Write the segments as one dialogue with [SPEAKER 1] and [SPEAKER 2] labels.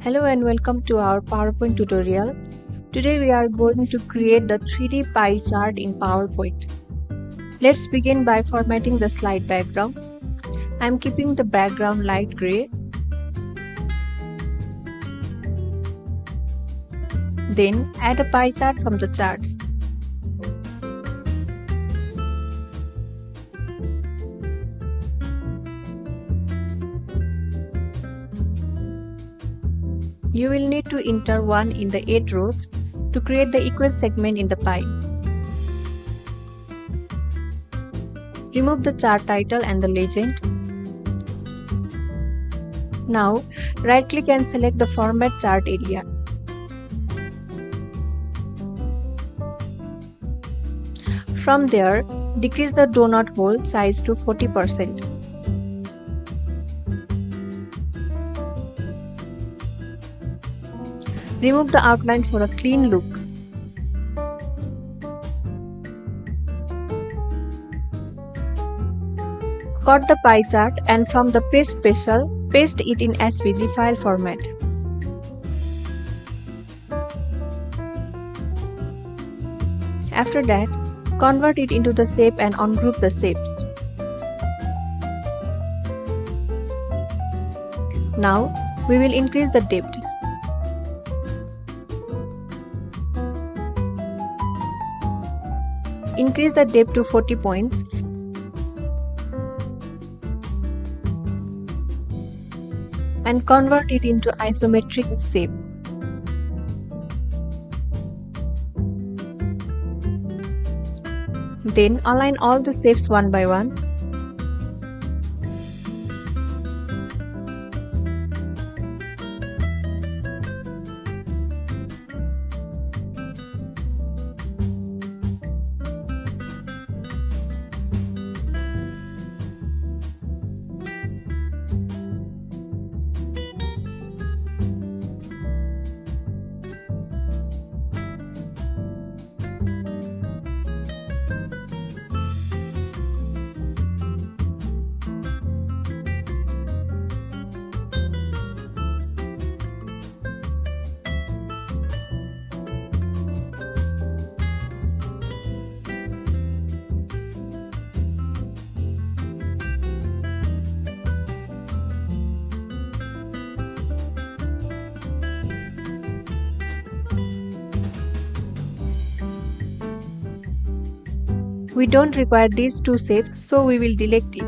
[SPEAKER 1] Hello and welcome to our PowerPoint tutorial. Today we are going to create the 3D pie chart in PowerPoint. Let's begin by formatting the slide background. I am keeping the background light gray. Then add a pie chart from the charts. You will need to enter 1 in the 8 rows to create the equal segment in the pie. Remove the chart title and the legend. Now, right-click and select the Format Chart area. From there, decrease the donut hole size to 40%. Remove the outline for a clean look. Cut the pie chart and from the Paste Special, paste it in SVG file format. After that, convert it into the shape and ungroup the shapes. Now, we will increase the depth. Increase the depth to 40 points. And convert it into isometric shape. Then align all the shapes one by one. We don't require these two shapes, so we will delete it.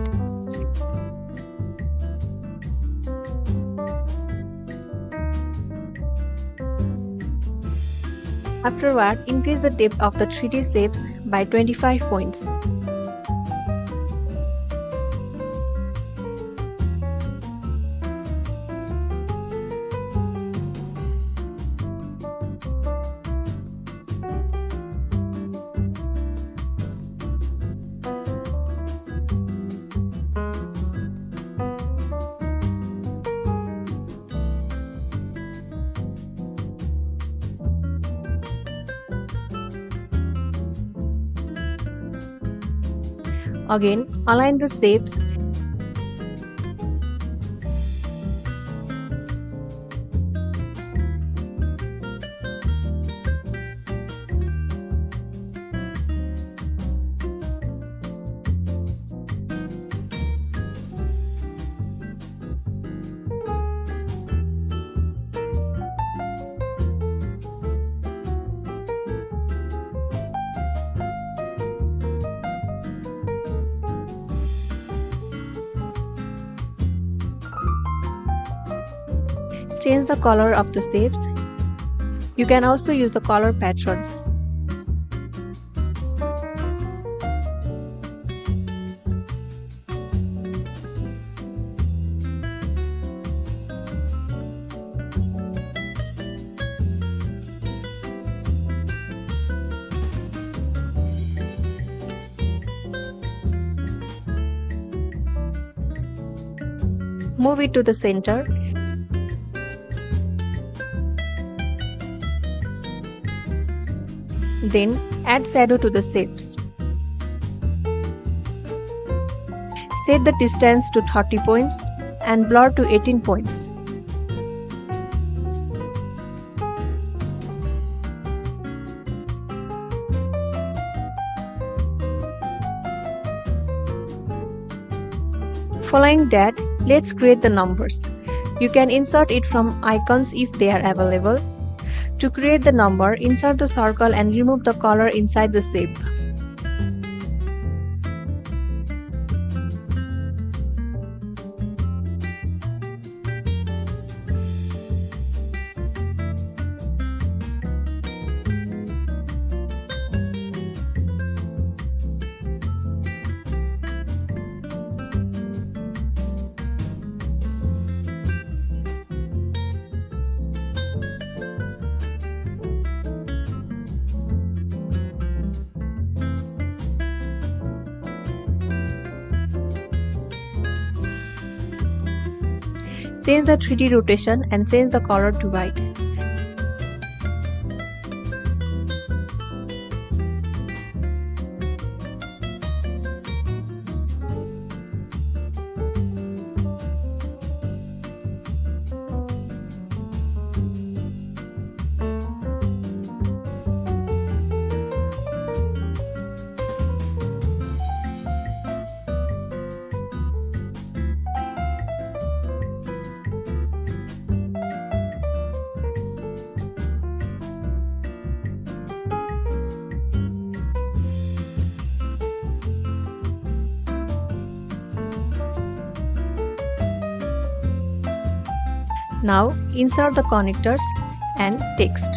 [SPEAKER 1] Afterward, increase the depth of the 3D shapes by 25 points. Again, align the shapes. Change the color of the shapes. You can also use the color patterns. Move it to the center. Then add shadow to the shapes. Set the distance to 30 points and blur to 18 points. Following that, let's create the numbers. You can insert it from icons if they are available. To create the number, insert the circle and remove the color inside the shape. Change the 3D rotation and change the color to white. Now insert the connectors and text.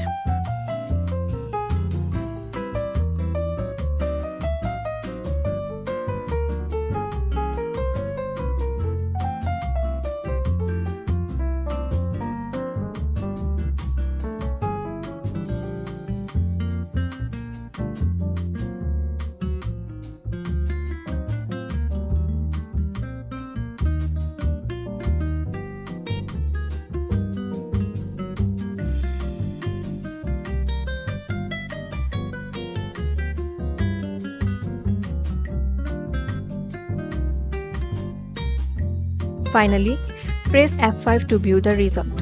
[SPEAKER 1] Finally, press F5 to view the result.